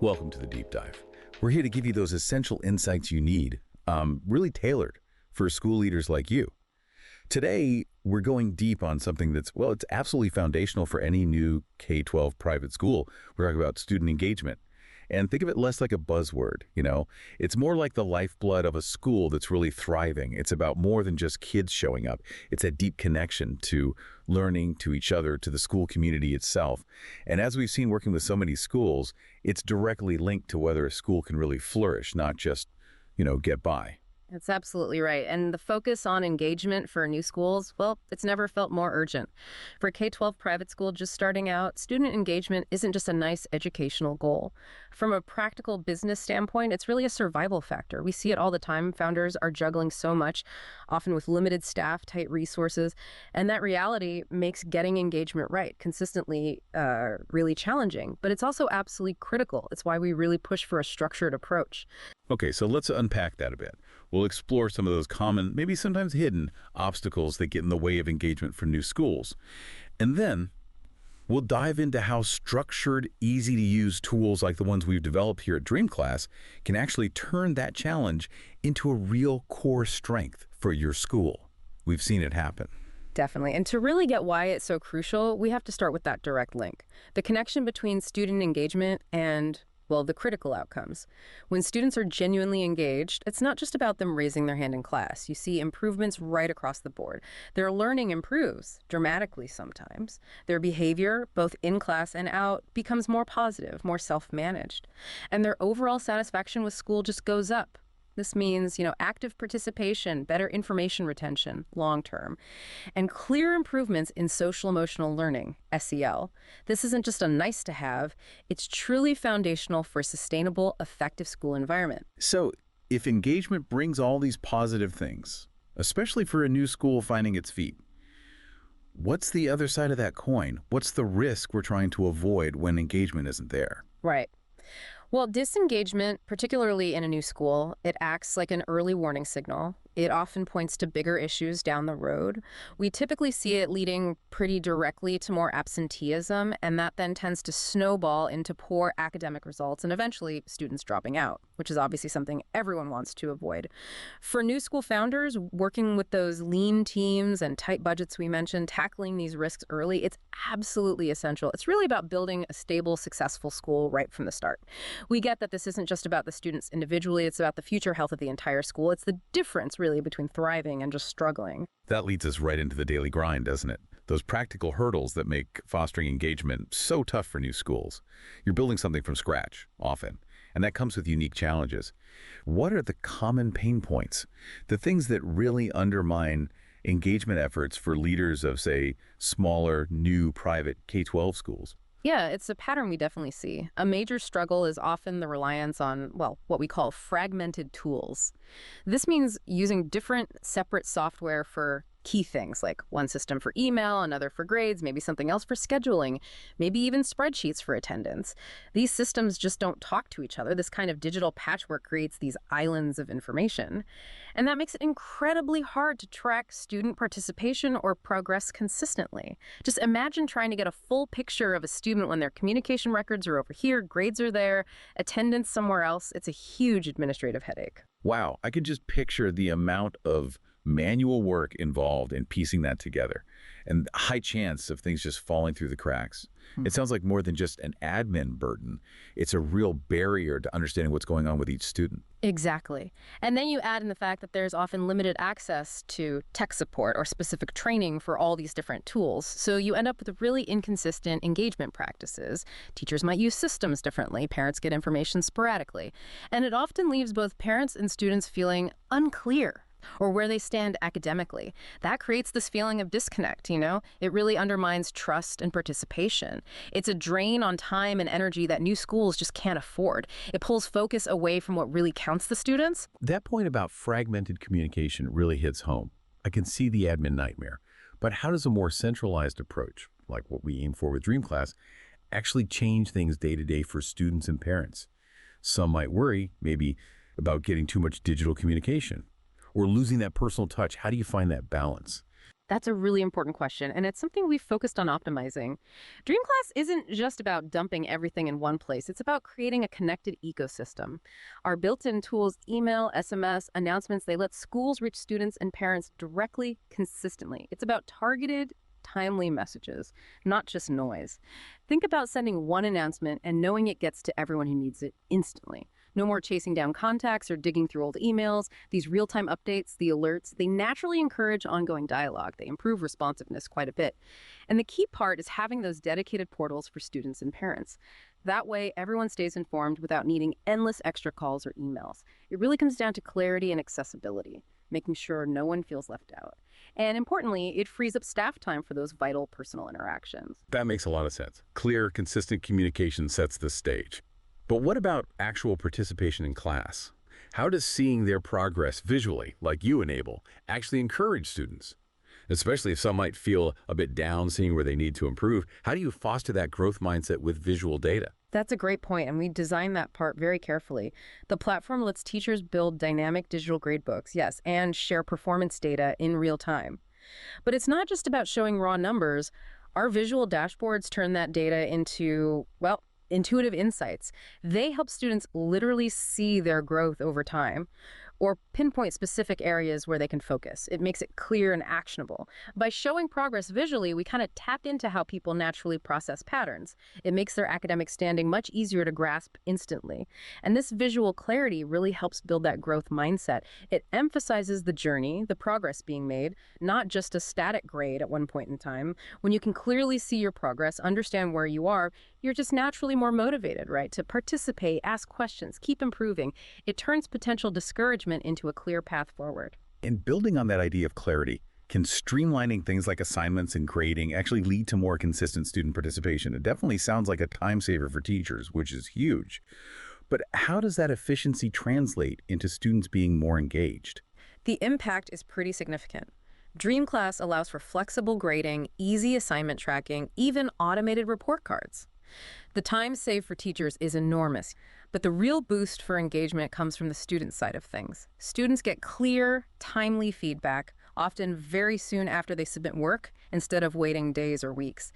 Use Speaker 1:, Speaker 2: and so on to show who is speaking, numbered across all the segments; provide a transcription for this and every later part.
Speaker 1: Welcome to the Deep Dive. We're here to give you those essential insights you need, really tailored for school leaders like you. Today, we're going deep on something that's, well, it's absolutely foundational for any new K-12 private school. We're talking about student engagement. And think of it less like a buzzword, It's more like the lifeblood of a school that's really thriving. It's about more than just kids showing up. It's a deep connection to learning, to each other, to the school community itself. And as we've seen working with so many schools, it's directly linked to whether a school can really flourish, not just, get by.
Speaker 2: That's absolutely right. And the focus on engagement for new schools, well, it's never felt more urgent. For a K-12 private school just starting out, student engagement isn't just a nice educational goal. From a practical business standpoint, it's really a survival factor. We see it all the time. Founders are juggling so much, often with limited staff, tight resources, and that reality makes getting engagement right consistently really challenging. But it's also absolutely critical. It's why we really push for a structured approach.
Speaker 1: Okay, so let's unpack that a bit. We'll explore some of those common, maybe sometimes hidden, obstacles that get in the way of engagement for new schools. And then we'll dive into how structured, easy-to-use tools like the ones we've developed here at DreamClass can actually turn that challenge into a real core strength for your school. We've seen it happen.
Speaker 2: Definitely. And to really get why it's so crucial, we have to start with that direct link. The connection between student engagement and the critical outcomes. When students are genuinely engaged, it's not just about them raising their hand in class. You see improvements right across the board. Their learning improves dramatically sometimes. Their behavior, both in class and out, becomes more positive, more self-managed. And their overall satisfaction with school just goes up. This means, active participation, better information retention, long-term, and clear improvements in social-emotional learning, SEL. This isn't just a nice-to-have, it's truly foundational for a sustainable, effective school environment.
Speaker 1: So, if engagement brings all these positive things, especially for a new school finding its feet, what's the other side of that coin? What's the risk we're trying to avoid when engagement isn't there?
Speaker 2: Right. Well, disengagement, particularly in a new school, it acts like an early warning signal. It often points to bigger issues down the road. We typically see it leading pretty directly to more absenteeism, and that then tends to snowball into poor academic results and eventually students dropping out, which is obviously something everyone wants to avoid. For new school founders, working with those lean teams and tight budgets we mentioned, tackling these risks early, it's absolutely essential. It's really about building a stable, successful school right from the start. We get that this isn't just about the students individually, it's about the future health of the entire school. It's the difference really between thriving and just struggling.
Speaker 1: That leads us right into the daily grind, doesn't it? Those practical hurdles that make fostering engagement so tough for new schools. You're building something from scratch, often, and that comes with unique challenges. What are the common pain points? The things that really undermine engagement efforts for leaders of, say, smaller, new private K-12 schools?
Speaker 2: Yeah, it's a pattern we definitely see. A major struggle is often the reliance on, what we call fragmented tools. This means using different separate software for key things, like one system for email, another for grades, maybe something else for scheduling, maybe even spreadsheets for attendance. These systems just don't talk to each other. This kind of digital patchwork creates these islands of information. And that makes it incredibly hard to track student participation or progress consistently. Just imagine trying to get a full picture of a student when their communication records are over here, grades are there, attendance somewhere else. It's a huge administrative headache.
Speaker 1: Wow, I can just picture the amount of manual work involved in piecing that together and high chance of things just falling through the cracks. It sounds like more than just an admin burden. It's a real barrier to understanding what's going on with each student.
Speaker 2: Exactly. And then you add in the fact that there's often limited access to tech support or specific training for all these different tools. So you end up with really inconsistent engagement practices. Teachers might use systems differently. Parents get information sporadically. And it often leaves both parents and students feeling unclear or where they stand academically. That creates this feeling of disconnect, It really undermines trust and participation. It's a drain on time and energy that new schools just can't afford. It pulls focus away from what really counts the students.
Speaker 1: That point about fragmented communication really hits home. I can see the admin nightmare. But how does a more centralized approach, like what we aim for with DreamClass, actually change things day to day for students and parents? Some might worry, maybe, about getting too much digital communication or losing that personal touch. How do you find that balance?
Speaker 2: That's a really important question, and it's something we've focused on optimizing. DreamClass isn't just about dumping everything in one place. It's about creating a connected ecosystem. Our built-in tools, email, SMS, announcements, they let schools reach students and parents directly, consistently. It's about targeted, timely messages, not just noise. Think about sending one announcement and knowing it gets to everyone who needs it instantly. No more chasing down contacts or digging through old emails. These real-time updates, the alerts, they naturally encourage ongoing dialogue. They improve responsiveness quite a bit. And the key part is having those dedicated portals for students and parents. That way, everyone stays informed without needing endless extra calls or emails. It really comes down to clarity and accessibility, making sure no one feels left out. And importantly, it frees up staff time for those vital personal interactions.
Speaker 1: That makes a lot of sense. Clear, consistent communication sets the stage. But what about actual participation in class? How does seeing their progress visually, like you enable, actually encourage students? Especially if some might feel a bit down seeing where they need to improve, how do you foster that growth mindset with visual data?
Speaker 2: That's a great point, and we designed that part very carefully. The platform lets teachers build dynamic digital gradebooks, yes, and share performance data in real time. But it's not just about showing raw numbers. Our visual dashboards turn that data into, well, intuitive insights. They help students literally see their growth over time or pinpoint specific areas where they can focus. It makes it clear and actionable. By showing progress visually, we kind of tap into how people naturally process patterns. It makes their academic standing much easier to grasp instantly. And this visual clarity really helps build that growth mindset. It emphasizes the journey, the progress being made, not just a static grade at one point in time. When you can clearly see your progress, understand where you are, you're just naturally more motivated, right, to participate, ask questions, keep improving. It turns potential discouragement into a clear path forward.
Speaker 1: And building on that idea of clarity, can streamlining things like assignments and grading actually lead to more consistent student participation? It definitely sounds like a time saver for teachers, which is huge. But how does that efficiency translate into students being more engaged?
Speaker 2: The impact is pretty significant. DreamClass allows for flexible grading, easy assignment tracking, even automated report cards. The time saved for teachers is enormous, but the real boost for engagement comes from the student side of things. Students get clear, timely feedback, often very soon after they submit work, instead of waiting days or weeks.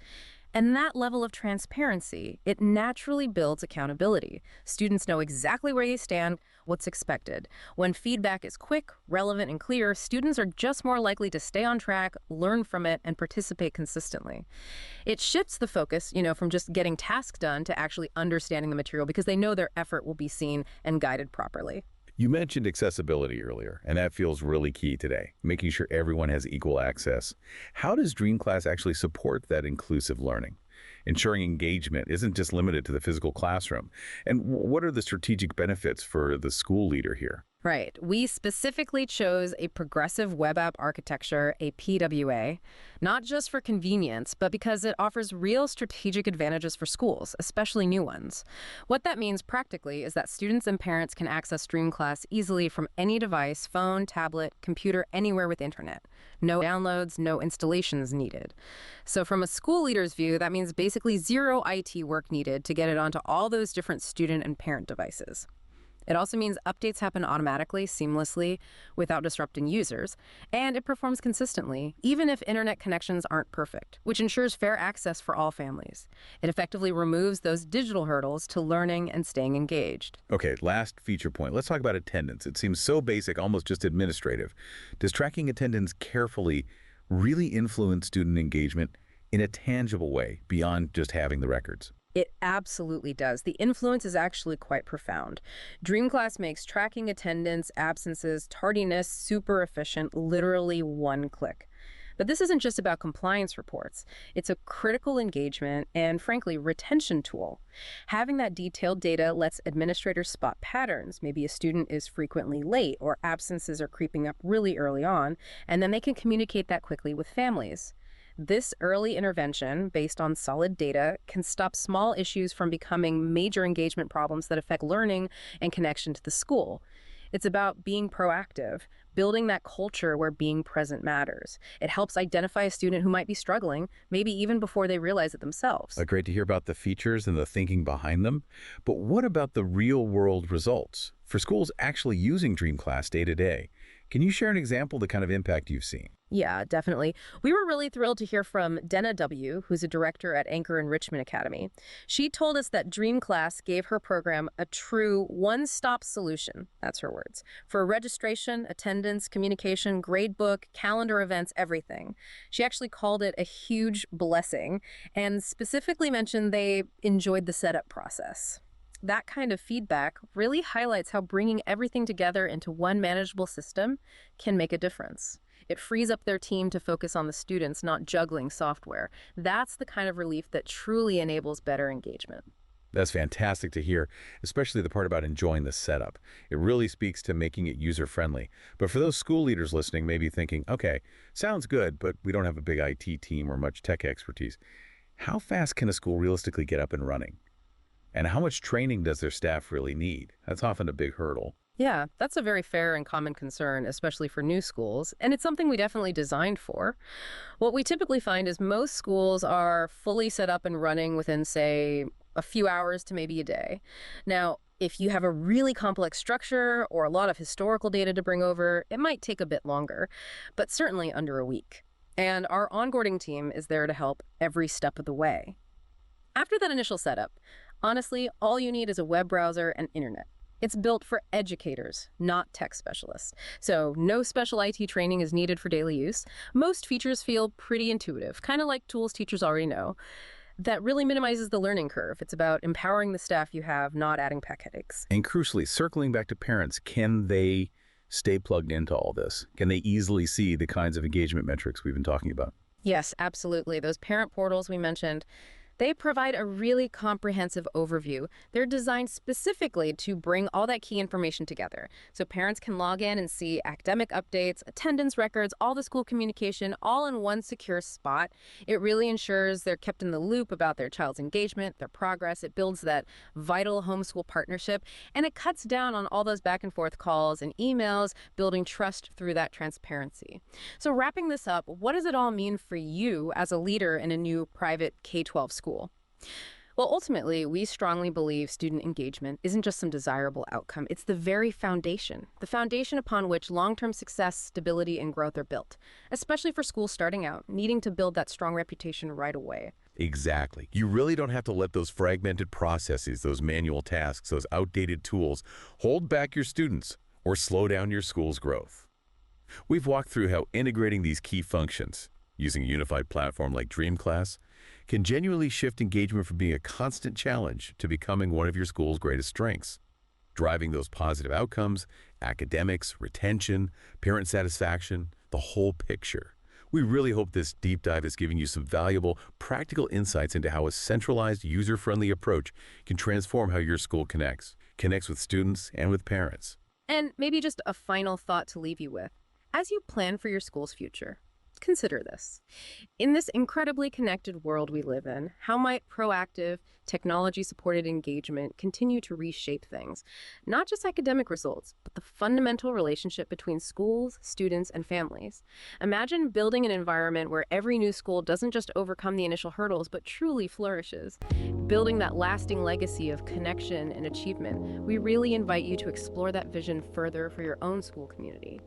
Speaker 2: And that level of transparency, it naturally builds accountability. Students know exactly where they stand, what's expected. When feedback is quick, relevant, and clear, students are just more likely to stay on track, learn from it, and participate consistently. It shifts the focus, from just getting tasks done to actually understanding the material because they know their effort will be seen and guided properly.
Speaker 1: You mentioned accessibility earlier, and that feels really key today, making sure everyone has equal access. How does DreamClass actually support that inclusive learning? Ensuring engagement isn't just limited to the physical classroom. And what are the strategic benefits for the school leader here?
Speaker 2: Right. We specifically chose a progressive web app architecture, a PWA, not just for convenience, but because it offers real strategic advantages for schools, especially new ones. What that means practically is that students and parents can access DreamClass easily from any device, phone, tablet, computer, anywhere with internet. No downloads, no installations needed. So from a school leader's view, that means basically zero IT work needed to get it onto all those different student and parent devices. It also means updates happen automatically, seamlessly, without disrupting users, and it performs consistently, even if internet connections aren't perfect, which ensures fair access for all families. It effectively removes those digital hurdles to learning and staying engaged.
Speaker 1: Okay, last feature point. Let's talk about attendance. It seems so basic, almost just administrative. Does tracking attendance carefully really influence student engagement in a tangible way beyond just having the records?
Speaker 2: It absolutely does. The influence is actually quite profound. DreamClass makes tracking attendance, absences, tardiness super efficient, literally one click. But this isn't just about compliance reports. It's a critical engagement and, frankly, retention tool. Having that detailed data lets administrators spot patterns. Maybe a student is frequently late or absences are creeping up really early on, and then they can communicate that quickly with families. This early intervention, based on solid data, can stop small issues from becoming major engagement problems that affect learning and connection to the school. It's about being proactive, building that culture where being present matters. It helps identify a student who might be struggling, maybe even before they realize it themselves.
Speaker 1: Great to hear about the features and the thinking behind them. But what about the real-world results? For schools actually using DreamClass day to day, Can you share an example of the kind of impact you've seen?
Speaker 2: Yeah, definitely. We were really thrilled to hear from Denna W., who's a director at Anchor Enrichment Academy. She told us that DreamClass gave her program a true one-stop solution, that's her words, for registration, attendance, communication, gradebook, calendar events, everything. She actually called it a huge blessing and specifically mentioned they enjoyed the setup process. That kind of feedback really highlights how bringing everything together into one manageable system can make a difference. It frees up their team to focus on the students, not juggling software. That's the kind of relief that truly enables better engagement.
Speaker 1: That's fantastic to hear, especially the part about enjoying the setup. It really speaks to making it user-friendly. But for those school leaders listening, maybe thinking, okay, sounds good, but we don't have a big IT team or much tech expertise. How fast can a school realistically get up and running? And how much training does their staff really need? That's often a big hurdle.
Speaker 2: Yeah, that's a very fair and common concern, especially for new schools, and it's something we definitely designed for. What we typically find is most schools are fully set up and running within, say, a few hours to maybe a day. Now, if you have a really complex structure or a lot of historical data to bring over, it might take a bit longer, but certainly under a week. And our onboarding team is there to help every step of the way. After that initial setup, honestly, all you need is a web browser and internet. It's built for educators, not tech specialists. So no special IT training is needed for daily use. Most features feel pretty intuitive, kind of like tools teachers already know. That really minimizes the learning curve. It's about empowering the staff you have, not adding pack headaches.
Speaker 1: And crucially, circling back to parents, can they stay plugged into all this? Can they easily see the kinds of engagement metrics we've been talking about?
Speaker 2: Yes, absolutely. Those parent portals we mentioned, they provide a really comprehensive overview. They're designed specifically to bring all that key information together. So parents can log in and see academic updates, attendance records, all the school communication, all in one secure spot. It really ensures they're kept in the loop about their child's engagement, their progress. It builds that vital homeschool partnership, and it cuts down on all those back and forth calls and emails, building trust through that transparency. So wrapping this up, what does it all mean for you as a leader in a new private K-12 school? Well, ultimately, we strongly believe student engagement isn't just some desirable outcome. It's the foundation upon which long-term success, stability, and growth are built, especially for schools starting out, needing to build that strong reputation right away.
Speaker 1: Exactly. You really don't have to let those fragmented processes, those manual tasks, those outdated tools hold back your students or slow down your school's growth. We've walked through how integrating these key functions, using a unified platform like DreamClass, can genuinely shift engagement from being a constant challenge to becoming one of your school's greatest strengths, driving those positive outcomes, academics, retention, parent satisfaction, the whole picture. We really hope this deep dive is giving you some valuable, practical insights into how a centralized, user-friendly approach can transform how your school connects with students and with parents.
Speaker 2: And maybe just a final thought to leave you with. As you plan for your school's future, consider this. In this incredibly connected world we live in, how might proactive, technology-supported engagement continue to reshape things? Not just academic results, but the fundamental relationship between schools, students, and families. Imagine building an environment where every new school doesn't just overcome the initial hurdles, but truly flourishes. Building that lasting legacy of connection and achievement. We really invite you to explore that vision further for your own school community.